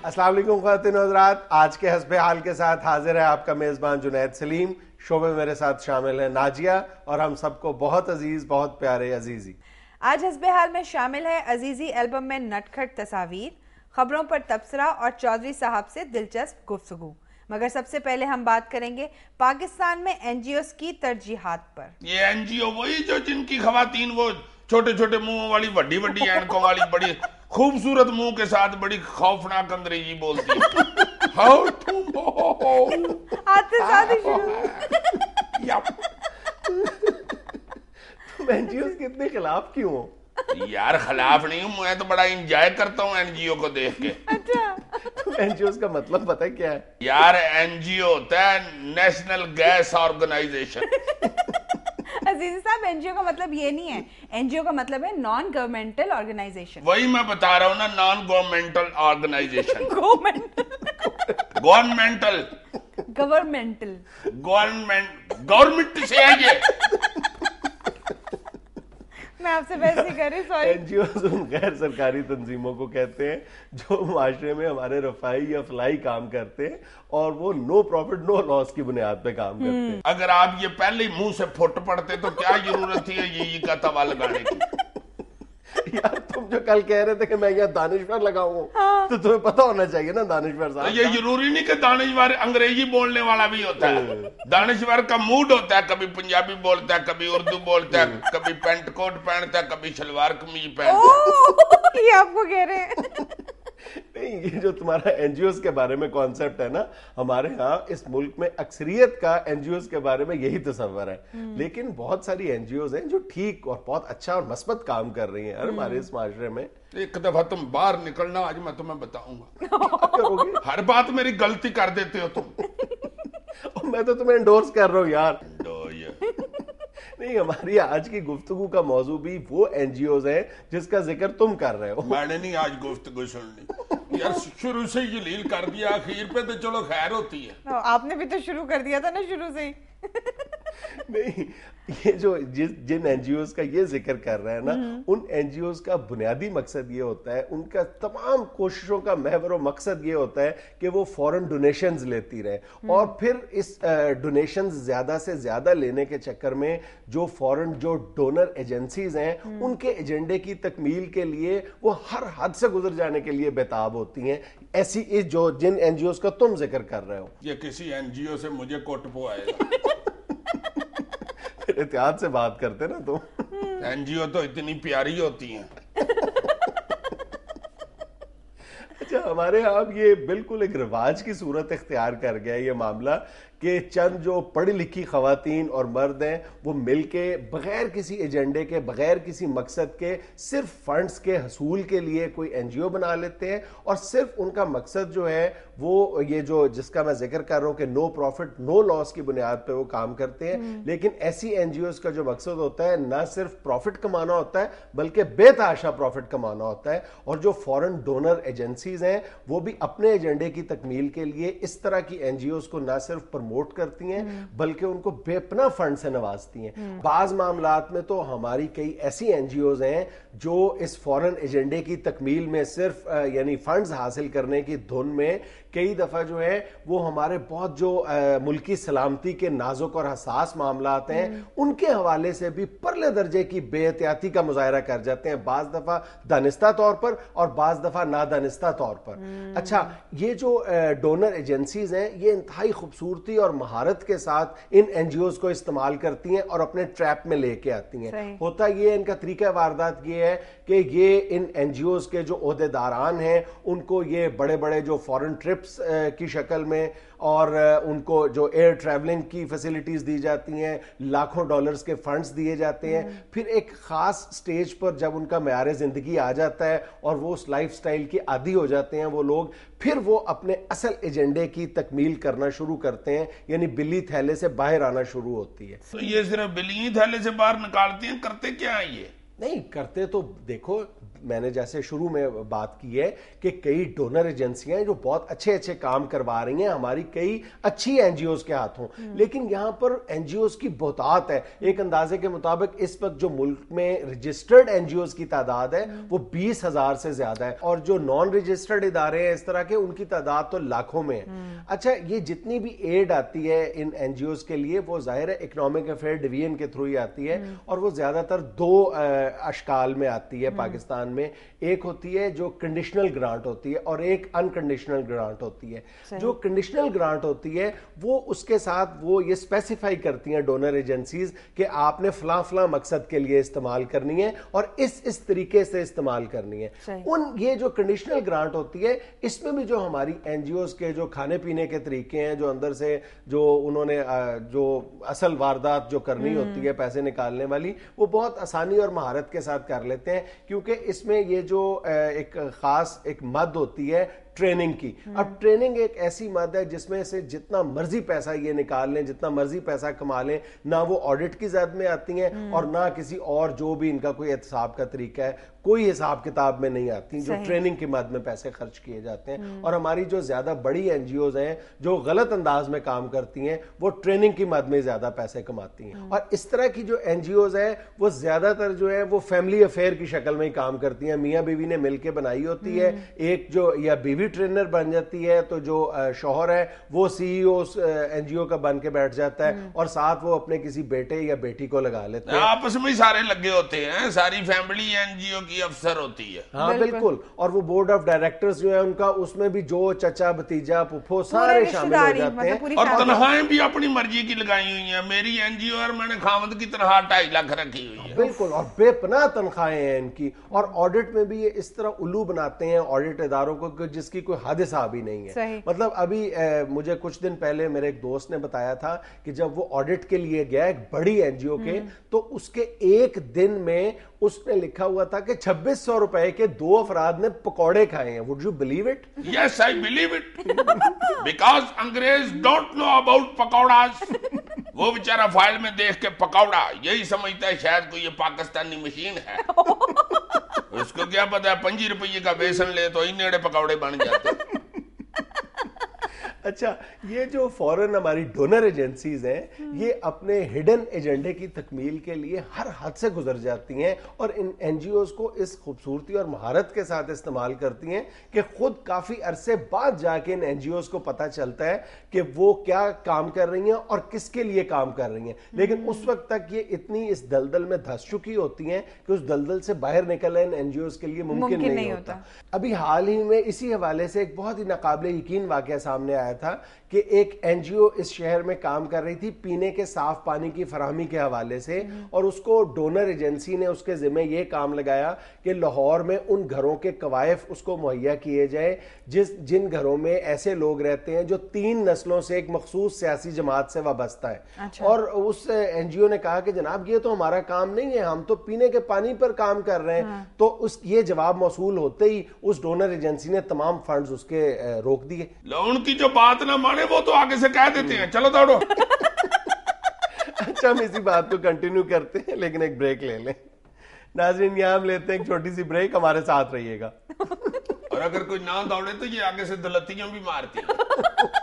السلام علیکم خواتین و حضرات، آج کے حسب حال کے ساتھ حاضر ہے آپ کا میزبان جنید سلیم. شعبے میرے ساتھ شامل ہیں ناجیہ اور ہم سب کو بہت عزیز، بہت پیارے عزیزی. آج حسب حال میں شامل ہے عزیزی البم میں نٹکھٹ تصاویر، خبروں پر تبصرہ اور چودھری صاحب سے دلچسپ گفتگو. مگر سب سے پہلے ہم بات کریں گے پاکستان میں این جی اوز کی ترجیحات پر. یہ این جی او وہی جو جن کی خواتین وہ چھوٹے چھوٹے منہ والی بڑی بڑی اینکوں والی بڑی خوبصورت منہ کے ساتھ بڑی خوفناک انگریزی بولتی ہے. ہاؤ تم آتے ساتھ ہی شروع. تم این جی اوز کے اتنے خلاف کیوں ہو؟ یار خلاف نہیں ہوں میں، تو بڑا انجوائے کرتا ہوں این جی او کو دیکھ کے. تم این جی اوز کا مطلب پتہ کیا ہے؟ یار این جی او ہوتا ہے نیشنل گیس آرگنائزیشن. عزیز صاحب این جی او کا مطلب یہ نہیں ہے، این جی او کا مطلب ہے نان گورنمنٹل آرگنائزیشن. وہی میں بتا رہا ہوں نا، non governmental organisation. Governmental government سے ہے یہ. میں آپ سے بحث نہیں کر رہی، سوری. این جی اوز ان غیر سرکاری تنظیموں کو کہتے ہیں جو معاشرے میں ہمارے رفاہی یا فلاحی کام کرتے ہیں اور وہ نو پروفٹ نو لاس کی بنیاد پہ کام کرتے ہیں. اگر آپ یہ پہلے ہی منہ سے پھٹ پڑتے تو کیا ضرورت تھی یہ کا توا لگانے کی؟ یار تم جو کل کہہ رہے تھے کہ میں یہاں دانشور لگاؤں تو تمہیں پتہ ہونا چاہیے نا دانشور صاحب. یہ ضروری نہیں کہ دانشور انگریزی بولنے والا بھی ہوتا ہے. دانشور کا موڈ ہوتا ہے، کبھی پنجابی بولتا ہے، کبھی اردو بولتا ہے، کبھی پینٹ کوٹ پہنتا ہے، کبھی شلوار قمیض پہنتا ہے. یہ آپ کو کہہ رہے ہیں. نہیں، یہ جو تمہارا این جی اوز کے بارے میں کانسیپٹ ہے نا، ہمارے ہاں اس ملک میں اکثریت کا این جی اوز کے بارے میں یہی تصور ہے. لیکن بہت ساری این جی اوز ہیں جو ٹھیک اور بہت اچھا اور مثبت کام کر رہی ہیں ہمارے اس معاشرے میں. ایک دفعہ تم باہر نکلنا، آج میں تمہیں بتاؤں گا. ہر بات میری غلطی کر دیتے ہو تم. میں تو تمہیں انڈورس کر رہا ہوں یار. نہیں، ہماری آج کی گفتگو کا موضوع بھی وہ این جی اوز ہیں جس کا ذکر تم کر رہے ہو. میں نے نہیں آج گفتگو سننی یار، شروع سے ہی جلیل کر دیا، آخر پہ تو چلو خیر ہوتی ہے. آپ نے بھی تو شروع کر دیا تھا نا شروع سے ہی. نہیں، یہ جو جن این جی اوز کا یہ ذکر کر رہے ہیں نا، ان این جی اوز کا بنیادی مقصد یہ ہوتا ہے، ان کا تمام کوششوں کا محور و مقصد یہ ہوتا ہے کہ وہ فورن ڈونیشنز لیتی رہے اور پھر اس ڈونیشنز زیادہ سے زیادہ لینے کے چکر میں جو فورن جو ڈونر ایجنسیز ہیں ان کے ایجنڈے کی تکمیل کے لیے وہ ہر حد سے گزر جانے کے لیے بےتاب ہوتی ہیں. ایسی جو جن این جی اوز کا تم ذکر کر رہے ہو، یہ کسی این جی او سے مجھے کوٹ پو آئے گا. احتیاط سے بات کرتے نا تم. این جی او تو اتنی پیاری ہوتی ہیں. اچھا، ہمارے یہاں اب یہ بالکل ایک رواج کی صورت اختیار کر گیا یہ معاملہ کہ چند جو پڑھی لکھی خواتین اور مرد ہیں وہ مل کے بغیر کسی ایجنڈے کے، بغیر کسی مقصد کے، صرف فنڈز کے حصول کے لیے کوئی این جی او بنا لیتے ہیں اور صرف ان کا مقصد جو ہے وہ یہ جو جس کا میں ذکر کر رہا ہوں کہ نو پروفٹ نو لاس کی بنیاد پہ وہ کام کرتے ہیں. لیکن ایسی این جی اوز کا جو مقصد ہوتا ہے نہ صرف پروفٹ کمانا ہوتا ہے بلکہ بے تحاشا پروفٹ کمانا ہوتا ہے. اور جو فورن ڈونر ایجنسیز ہیں وہ بھی اپنے ایجنڈے کی تکمیل کے لیے اس طرح کی این جی اوز کو نہ صرف پروموٹ کرتی ہیں بلکہ ان کو بے پناہ فنڈ سے نوازتی ہیں. بعض معاملات میں تو ہماری کئی ایسی این جی اوز ہیں جو اس فورن ایجنڈے کی تکمیل میں صرف یعنی فنڈز حاصل کرنے کی دھن میں کئی دفعہ جو ہے وہ ہمارے بہت جو ملکی سلامتی کے نازک اور حساس معاملات ہیں ان کے حوالے سے بھی پرلے درجے کی بے احتیاطی کا مظاہرہ کر جاتے ہیں، بعض دفعہ دانستہ طور پر اور بعض دفعہ نادانستہ طور پر. اچھا، یہ جو ڈونر ایجنسیز ہیں یہ انتہائی خوبصورتی اور مہارت کے ساتھ ان این جی اوز کو استعمال کرتی ہیں اور اپنے ٹریپ میں لے کے آتی ہیں. ہوتا یہ ان کا طریقہ واردات یہ ہے کہ یہ ان این جی اوز کے جو عہدیداران ہیں ان کو یہ بڑے بڑے جو فورن ٹرپس کی شکل میں اور ان کو جو ایئر ٹریولنگ کی فیسلٹیز دی جاتی ہیں، لاکھوں ڈالرز کے فنڈز دیے جاتے ہیں. پھر ایک خاص سٹیج پر جب ان کا معیار زندگی آ جاتا ہے اور وہ اس لائف سٹائل کی عادی ہو جاتے ہیں وہ لوگ، پھر وہ اپنے اصل ایجنڈے کی تکمیل کرنا شروع کرتے ہیں، یعنی بلی تھیلے سے باہر آنا شروع ہوتی ہے. تو یہ صرف بلی تھیلے سے باہر نکالتے ہیں، کرتے کیا ہیں یہ؟ نہیں کرتے تو دیکھو میں نے جیسے شروع میں بات کی ہے کہ کئی ڈونر ایجنسیاں ہیں جو بہت اچھے اچھے کام کروا رہی ہیں ہماری کئی اچھی این جی اوز کے ہاتھوں، لیکن یہاں پر این جی اوز کی بہتات ہے. ایک اندازے کے مطابق اس وقت جو ملک میں رجسٹرڈ این جی اوز کی تعداد ہے وہ 20,000 سے زیادہ ہے، اور جو نان رجسٹرڈ ادارے ہیں اس طرح کے ان کی تعداد تو لاکھوں میں ہے. اچھا، یہ جتنی بھی ایڈ آتی ہے ان این جی اوز کے لیے وہ ظاہر ہے اکنامک افیئر ڈویژن کے تھرو ہی آتی ہے، اور وہ زیادہ تر دو اشکال میں آتی ہے پاکستان میں. ایک ہوتی ہے جو کنڈیشنل گرانٹ ہوتی ہے اور ایک انکنڈیشنل گرانٹ ہوتی ہے. جو کنڈیشنل گرانٹ ہوتی ہے وہ اس کے ساتھ وہ یہ اسپیسیفائی کرتی ہیں ڈونر ایجنسیز کہ آپ نے فلاں فلاں مقصد کے لیے استعمال کرنی ہے اور اس طریقے سے استعمال کرنی ہے. یہ جو کنڈیشنل گرانٹ ہوتی ہے اس میں بھی جو ہماری این جی اوز کے جو کھانے پینے کے طریقے ہیں، جو اندر سے جو انہوں نے جو اصل واردات جو کرنی ہوتی ہے پیسے نکالنے والی، وہ بہت آسانی اور مہارت کے ساتھ کر لیتے ہیں، کیونکہ اس میں یہ جو ایک خاص ایک مد ہوتی ہے ٹریننگ کی. اب ٹریننگ ایک ایسی مد ہے جس میں سے جتنا مرضی پیسہ یہ نکال لیں، جتنا مرضی پیسہ کما لیں، نہ وہ آڈٹ کی زد میں آتی ہیں اور نہ کسی اور جو بھی ان کا کوئی احتساب کا طریقہ ہے کوئی حساب کتاب میں نہیں آتی، جو ٹریننگ کی مد میں پیسے خرچ کیے جاتے ہیں. اور ہماری جو زیادہ بڑی این جی اوز ہیں جو غلط انداز میں کام کرتی ہیں وہ ٹریننگ کی مد میں زیادہ پیسے کماتی ہیں. اور اس طرح کی جو این جی اوز ہیں وہ زیادہ تر جو ہے وہ فیملی افیئر کی شکل میں ہی کام کرتی ہیں. میاں بیوی نے مل کے بنائی ہوتی ہے، ایک جو یا بیوی ٹرینر بن جاتی ہے تو جو شوہر ہے وہ سی ای او این جی او کا بن کے بیٹھ جاتا ہے اور ساتھ وہ اپنے کسی بیٹے یا بیٹی کو لگا لیتے ہیں. آپس میں سارے لگے ہوتے ہیں، ساری فیملی این جی او کی افسر ہوتی ہے. ہاں بالکل. اور وہ بورڈ آف ڈائریکٹرز جو ہے ان کا اس میں بھی جو چچا بھتیجا پھپھو سارے شامل ہو جاتے ہیں. اور تنخواہیں بھی اپنی مرضی کی لگائی ہوئی ہیں. میری این جی او اور میں نے خامد کی تنخواہ 2.5 لاکھ رکھی ہوئی ہے. بالکل. اور بے پناہ تنخواہیں ہیں ان کی. اور آڈٹ میں بھی یہ اس طرح الو بناتے ہیں آڈٹ اداروں کو جس کی کوئی حد حساب ہی نہیں ہے. مطلب ابھی مجھے کچھ دن پہلے میرے ایک دوست نے بتایا تھا کہ جب وہ آڈٹ کے لیے گیا ایک بڑی این جی او کے، تو اس کے ایک دن میں اس نے لکھا ہوا تھا کہ 2600 روپے کے 2 افراد نے پکوڑے کھائے ہیں. Would you believe it? Yes, I believe it. Because انگریز don't know about پکوڑاز. وہ بیچارہ فائل میں دیکھ کے پکوڑا یہی سمجھتا ہے شاید کوئی یہ پاکستانی مشین ہے. اس کو کیا پتا ہے 5 روپے کا بیسن لے تو انیڑے پکوڑے بن جاتے ہیں. اچھا، یہ جو فورن ہماری ڈونر ایجنسیز ہیں یہ اپنے ہڈن ایجنڈے کی تکمیل کے لیے ہر حد سے گزر جاتی ہیں اور ان این جی اوز کو اس خوبصورتی اور مہارت کے ساتھ استعمال کرتی ہیں کہ خود کافی عرصے بعد جا کے ان این جی اوز کو پتہ چلتا ہے کہ وہ کیا کام کر رہی ہیں اور کس کے لیے کام کر رہی ہیں. لیکن اس وقت تک یہ اتنی اس دلدل میں دھس چکی ہوتی ہیں کہ اس دلدل سے باہر نکلنا ان این جی اوز کے لیے ممکن نہیں ہوتا. ابھی حال ہی میں اسی حوالے سے ایک بہت ہی ناقابل یقین واقعہ سامنے آیا تھا کہ ایک این جی او اس شہر میں کام کر رہی تھی پینے کے صاف پانی کی فراہمی کے حوالے سے، اور اس کو ڈونر ایجنسی نے اس کے ذمہ یہ کام لگایا کہ لاہور میں ان گھروں کے کوائف اس کو مہیا کیے جائے جن گھروں میں ایسے لوگ رہتے ہیں جو 3 نسلوں سے ایک مخصوص سیاسی جماعت سے وابستہ ہے. اور اس این جی او نے کہا کہ جناب یہ تو ہمارا کام نہیں ہے، ہم تو پینے کے پانی پر کام کر رہے ہیں. تو یہ جواب موصول ہوتے ہی اس ڈونر ایجنسی نے تمام فنڈز اس کے روک دیے. ان کی جو بات نہ مانے وہ تو آگے سے کہہ دیتے ہیں چلو دوڑو. اچھا، ہم اسی بات کو کنٹینیو کرتے ہیں لیکن ایک بریک لے لیں. ناظرین یہاں ہم لیتے ہیں ایک چھوٹی سی بریک، ہمارے ساتھ رہیے گا. اور اگر کوئی نہ دوڑے تو یہ آگے سے دلتیاں بھی مارتی ہیں.